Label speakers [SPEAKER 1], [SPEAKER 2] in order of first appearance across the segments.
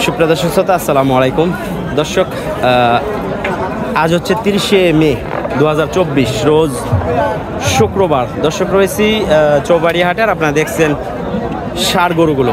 [SPEAKER 1] সুপ্রিয় দর্শক শ্রোতা, আসসালামু আলাইকুম। দর্শক, আজ হচ্ছে 30শে মে 2024, রোজ শুক্রবার। দর্শক, রয়েছি চৌবাড়িয়া হাটে। আর আপনারা দেখছেন ষাঁড় গরুগুলো,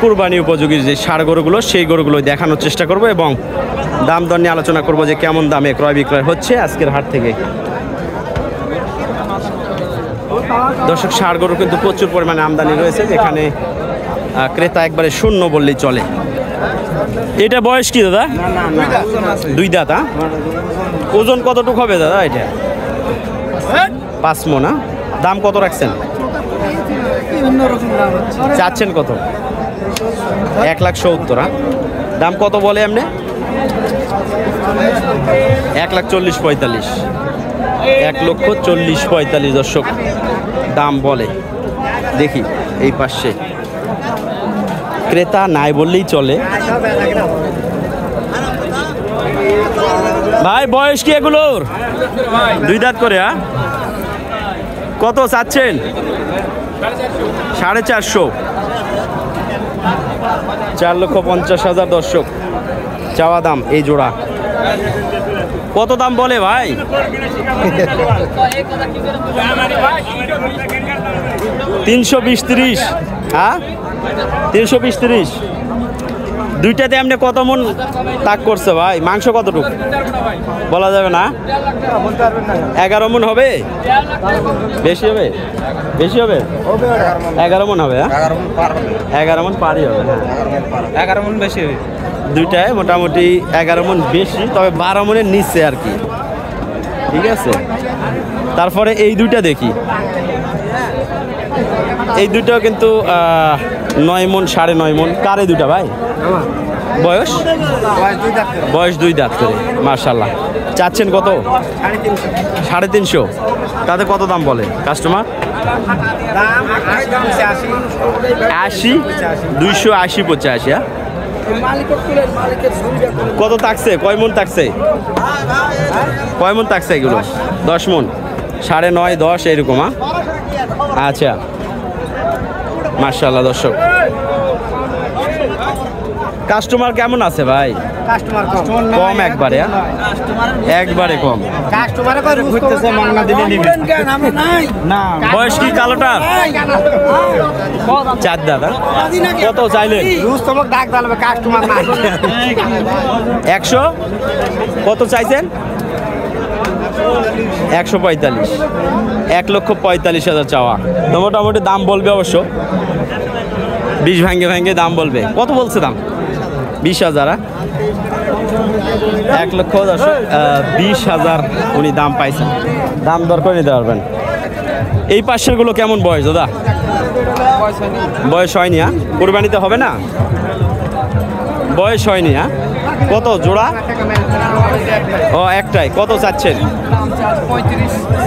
[SPEAKER 1] কুরবানি উপযোগী যে ষাঁড় গরুগুলো, সেই গরুগুলো দেখানোর চেষ্টা করব এবং দাম দর নিয়ে আলোচনা করব যে কেমন দামে ক্রয় বিক্রয় হচ্ছে আজকের হাট থেকে। দর্শক, ষাঁড় গরু কিন্তু প্রচুর পরিমাণে আমদানি রয়েছে, যেখানে ক্রেতা একবারে শূন্য বললেই চলে। এটা বয়স কি দাদা? দুই দাঁত। ওজন কতটুকু হবে দাদা এটা? 5 মণ। দাম কত রাখছেন? চাচ্ছেন কত? 1,70,000। দাম কত বলে এমনি? 1,40,45। 1,40,45 দর্শক দাম বলে। দেখি এই পাশে ক্রেতা নাই বললেই চলে। ভাই, বয়স কি এগুলোর? দুই দাঁত করে। কত চাচ্ছেন? 450,000। 4,50,000 দর্শক চাওয়া দাম এই জোড়া। কত দাম বলে ভাই? 320-30। হ্যাঁ, 320-30। দুইটাতে এমনি কত মন তাক করছে ভাই? মাংস কতটুকু বলা যাবে না? 11 মন হবে? বেশি হবে? বেশি হবে? 11 মন হবে। 11 মন পারই হবে। 11 মন বেশি হবে। দুইটায় মোটামুটি 11 মন বেশি, তবে 12 মনের নিচে আর কি। ঠিক আছে, তারপরে এই দুইটা দেখি। এই দুইটাও কিন্তু 9 মন 9.5 মন। কারে দুইটা ভাই? বয়স 2 দাঁত করে। মাশাআল্লাহ। চাচ্ছেন কত? 350। তাতে কত দাম বলে কাস্টমার? 80, 280, 85। কত থাকছে? কয় মন থাকছে? কয় মন থাকছে এগুলো? 10 মন, 9.5, 10 এরকম। আচ্ছা, মাশাআল্লাহ। দর্শক, কাস্টমার কেমন আছে ভাই? কাস্টমার কম একবারে। একবারে কম। কাস্টমারে করে ঘুরতেছে, মাংনা দিলে নিবে না। বয়স কি কালোটার? 4 দাঁত। কত চাইলেন? ডাক দাঁড়াবে কাস্টমার নাই। 100। কত চাইছেন? 145। 1,45,000 চাওয়া। তো মোটামুটি দাম বলবে অবশ্য, 20 ভাঙ্গে দাম বলবে। কত বলছে দাম? 20,000। 1,20,000 উনি দাম পাইছেন। দাম দর করে নিতে পারবেন। এই পাশের গুলো কেমন বয়স দাদা? বয়স হয়নি। কুরবানিতে হবে না? বয়স হয়নি। কত জোড়া? ও, একটাই। কত চাচ্ছেন?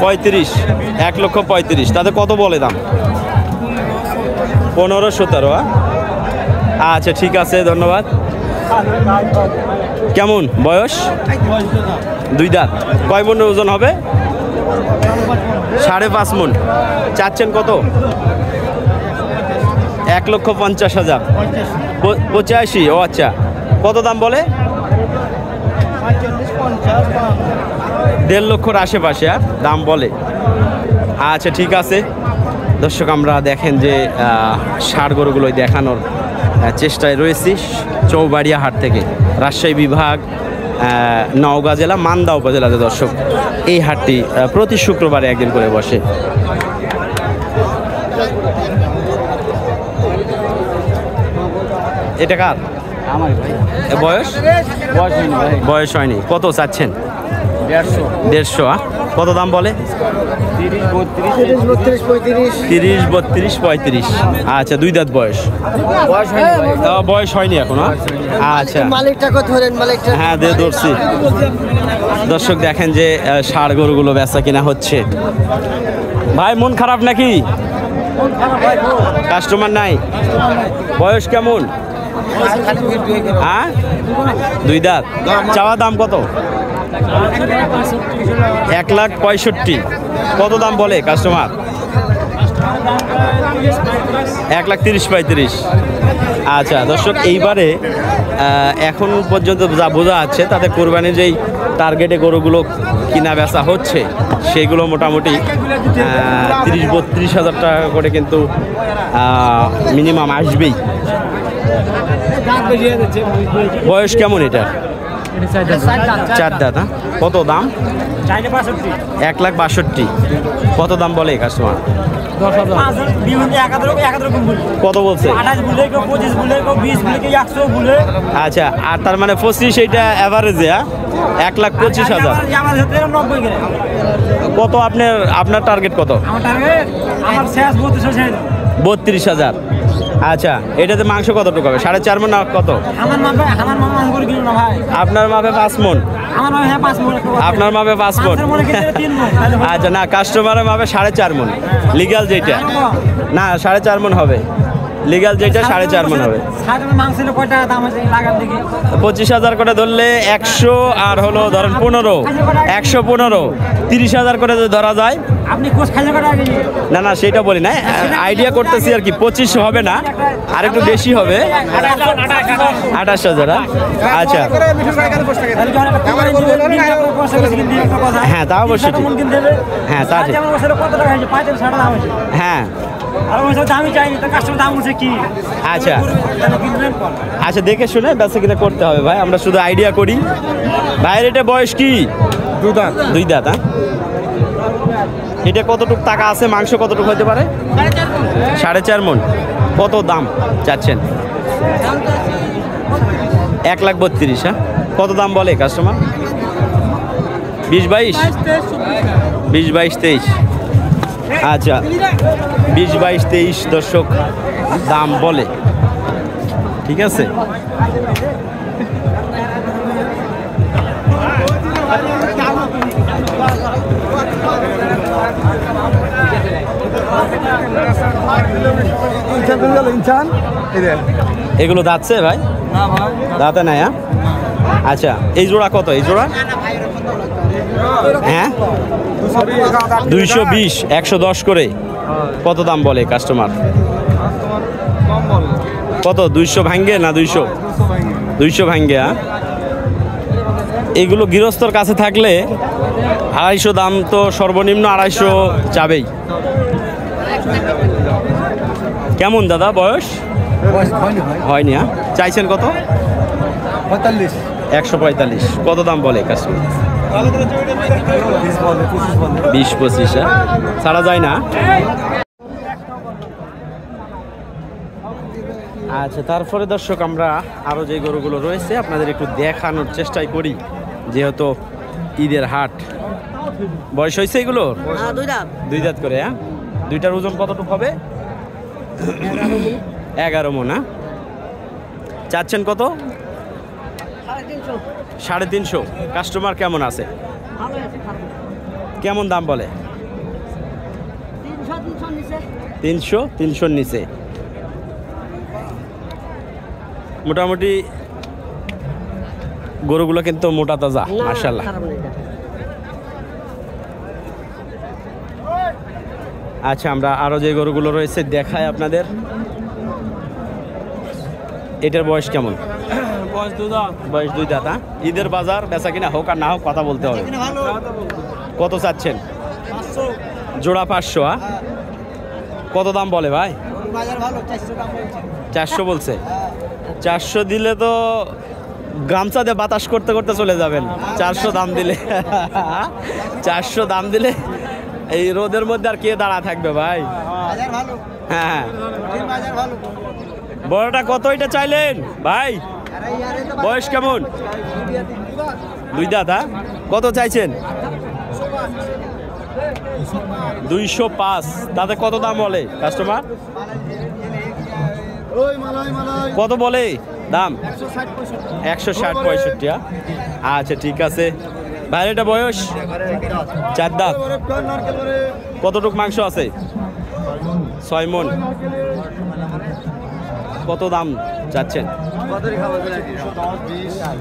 [SPEAKER 1] 35। 1,35,000। তাতে কত বলে দাম? 15-17। আচ্ছা, ঠিক আছে, ধন্যবাদ। কেমন বয়স? 2 দাঁত। কয় মনের ওজন হবে? 5.5 মন। চাচ্ছেন কত? 1,50,000। 85। ও আচ্ছা, কত দাম বলে? 1.5 লক্ষর আশেপাশে দাম বলে। আচ্ছা, ঠিক আছে। দর্শক, আমরা দেখেন যে ষাঁড় গরুগুলোই দেখানোর চেষ্টায় রয়েছি চৌবাড়িয়া হাট থেকে। রাজশাহী বিভাগ, নওগাঁ জেলা, মান্দা উপজেলাতে দর্শক এই হাটটি প্রতি শুক্রবারে একদিন করে বসে। এটা কার? আমার ভাই। বয়স? বয়স হয়নি। কত চাচ্ছেন? 150। কত দাম বলে? 30, 32, 35। আচ্ছা, 2 দাঁত বয়স। বয়স হয়নি এখন। আচ্ছা, হ্যাঁ, দিয়ে ধরছি। দর্শক, দেখেন যে ষাঁড় গরুগুলো বেচা কিনা হচ্ছে। ভাই, মন খারাপ নাকি? কাস্টমার নাই? বয়স কেমন? হ্যাঁ, 2 দাঁত। চাওয়া দাম কত? 1,65,000। কত দাম বলে কাস্টমার? 1,30,35। আচ্ছা দর্শক, এইবারে এখন পর্যন্ত যা বোঝা যাচ্ছে তাতে কোরবানির যেই টার্গেটে গরুগুলো কিনা বেচা হচ্ছে সেগুলো মোটামুটি 30-32 হাজার টাকা করে কিন্তু মিনিমাম আসবেই। বয়স কেমন এটা? 4 দাঁত। কত দাম? 1,62,000। কত দাম বলে কাস্টমার? কত বলছে? আচ্ছা, আর তার মানে 25 এইটা অ্যাভারেজে? 1,25,000। কত আপনার টার্গেট কত? 32,000। আচ্ছা, এটাতে মাংস কতটুকু হবে? 4.5 মণ না কত? আপনার মাপে 5 মণ। আপনার মাপে 5 মণ। আচ্ছা, না কাস্টমারের মাপে 4.5 মণ লিগ্যাল যেটা, না 4.5 মণ হবে লিগ্যাল যেটা, 4.5 মণ হবে। 25,000 করে ধরলে 100 আর হলো ধরেন 15, 115, 30,000 করে যদি ধরা যায়। না না সেটা বলি না, আইডিয়া করতেছি আর কি। 25 হবে না, আর একটু বেশি হবে। 28,000। আচ্ছা হ্যাঁ, তা অবশ্যই ঠিক। হ্যাঁ তা ঠিক। হ্যাঁ আচ্ছা আচ্ছা, দেখে শুনে বেচা কিনা করতে হবে ভাই, আমরা শুধু আইডিয়া করি। ভাইয়ের এটা বয়স কি? 2 দাঁত। 2 দাঁত। এটা কতটুক টাকা আছে? মাংস কতটুকু হতে পারে? 4.5 মণ। কত দাম চাচ্ছেন? 1,32,000। হ্যাঁ, কত দাম বলে কাস্টমার? 20-22, 20-22-23। আচ্ছা, 20-22-23 দর্শক দাম বলে। ঠিক আছে, এগুলো দাঁতছে ভাই? দাঁতে নাই। হ্যাঁ আচ্ছা, এই জোড়া কত? এই জোড়া হ্যাঁ 220, 110 করে। কত দাম বলে কাস্টমার? কত? 200 ভাঙ্গে না 200 ভাঙ্গে। হ্যাঁ, এগুলো গৃহস্থর কাছে থাকলে 250 দাম তো সর্বনিম্ন 250 চাবেই। কেমন দাদা বয়স? হয়নি। হ্যাঁ, চাইছেন কত? 145। কত দাম বলে কাস্টমার? 20-25। ছাড়া যায় না। আচ্ছা, তারপরে দর্শক আমরা আরও যে গরুগুলো রয়েছে আপনাদের একটু দেখানোর চেষ্টাই করি, যেহেতু ঈদের হাট। বয়স হয়েছে এগুলো? 2 দাঁত করে। হ্যাঁ, দুইটার ওজন কতটুকু হবে? 11 মণ। হ্যাঁ, চাচ্ছেন কত? 350। কাস্টমার কেমন আছে? কেমন দাম বলে? 300-300 নিচে। মোটামুটি গরুগুলো কিন্তু মোটা তাজা মাশাআল্লাহ। আচ্ছা, আমরা আরো যে গরুগুলো রয়েছে দেখাই আপনাদের। এটার বয়স কেমন? বয়স 2 দাঁত। ঈদের বাজার বেচা কিনা হোক আর না হোক কথা বলতে হবে। কত চাচ্ছেন? জোড়া 500। কত দাম বলে ভাই? 400 বলছে। 400 দিলে তো গামছা দিয়ে বাতাস করতে করতে চলে যাবেন। 400 দাম দিলে 400 দাম দিলে এই রোদের মধ্যে আর কে দাঁড়া থাকবে ভাই? হ্যাঁ, বড়টা কত এটা চাইলেন ভাই? বয়স কেমন? 2 দাঁত। কত চাইছেন? 205। তাতে কত দাম বলে কাস্টমার? কত বলে দাম? 160-165। আচ্ছা ঠিক আছে ভাই, এটা বয়স 4 দাঁত। কতটুক মাংস আছে? 6 মণ। কত দাম চাচ্ছেন?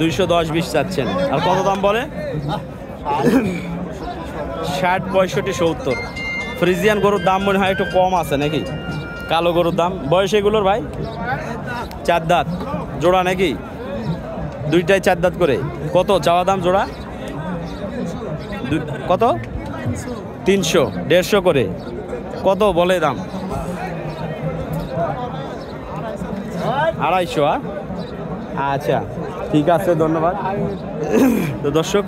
[SPEAKER 1] 210-20 চাচ্ছেন। আর কত দাম বলে? 60-65-70। ফ্রিজিয়ান গরুর দাম মনে হয় একটু কম আছে নাকি? কালো গরুর দাম বয়স এগুলোর ভাই? 4 দাঁত জোড়া নাকি? দুইটাই 4 দাঁত করে। কত চাওয়া দাম জোড়া? কত? 300 150 করে। কত বলে দাম? 250। আচ্ছা ঠিক আছে, ধন্যবাদ। তো দর্শক,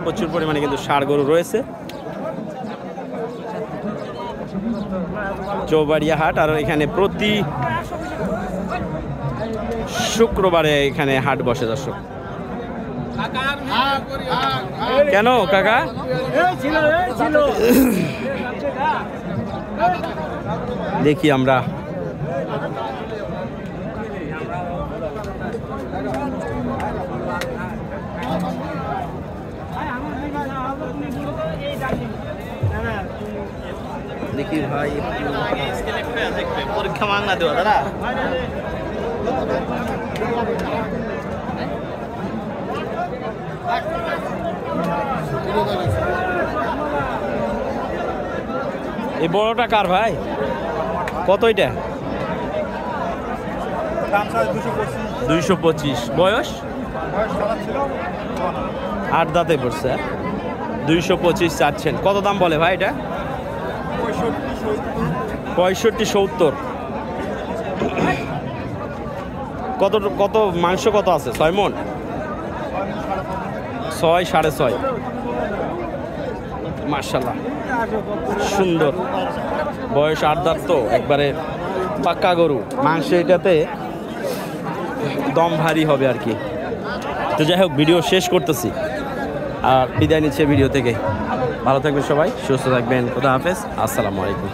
[SPEAKER 1] প্রচুর পরিমাণে কিন্তু ষাঁড় গরু রয়েছে চৌবাড়িয়া হাট। আর এখানে প্রতি শুক্রবারে এখানে হাট বসে দর্শক। কেন কাকা? দেখি আমরা দেখি ভাই, পরীক্ষা মাংনা দেওয়া দাদা। এই বড়টা কার ভাই? কত এটা? 225। বয়স 8 দাঁতে পড়ছে। 225 চাচ্ছেন। কত দাম বলে ভাই এটা? 65-70। কত কত মাংস কত আছে? 6 মণ? 6 6.5। মাশাআল্লাহ সুন্দর। বয়স 8 দাঁত, তো একবারে পাক্কা গরু। মাংস এটাতে দম ভারী হবে আর কি। তো যাই হোক, ভিডিও শেষ করতেছি আর বিদায় নিচ্ছে ভিডিও থেকে। ভালো থাকবেন সবাই, সুস্থ থাকবেন। খোদা হাফেজ, আসসালামু আলাইকুম।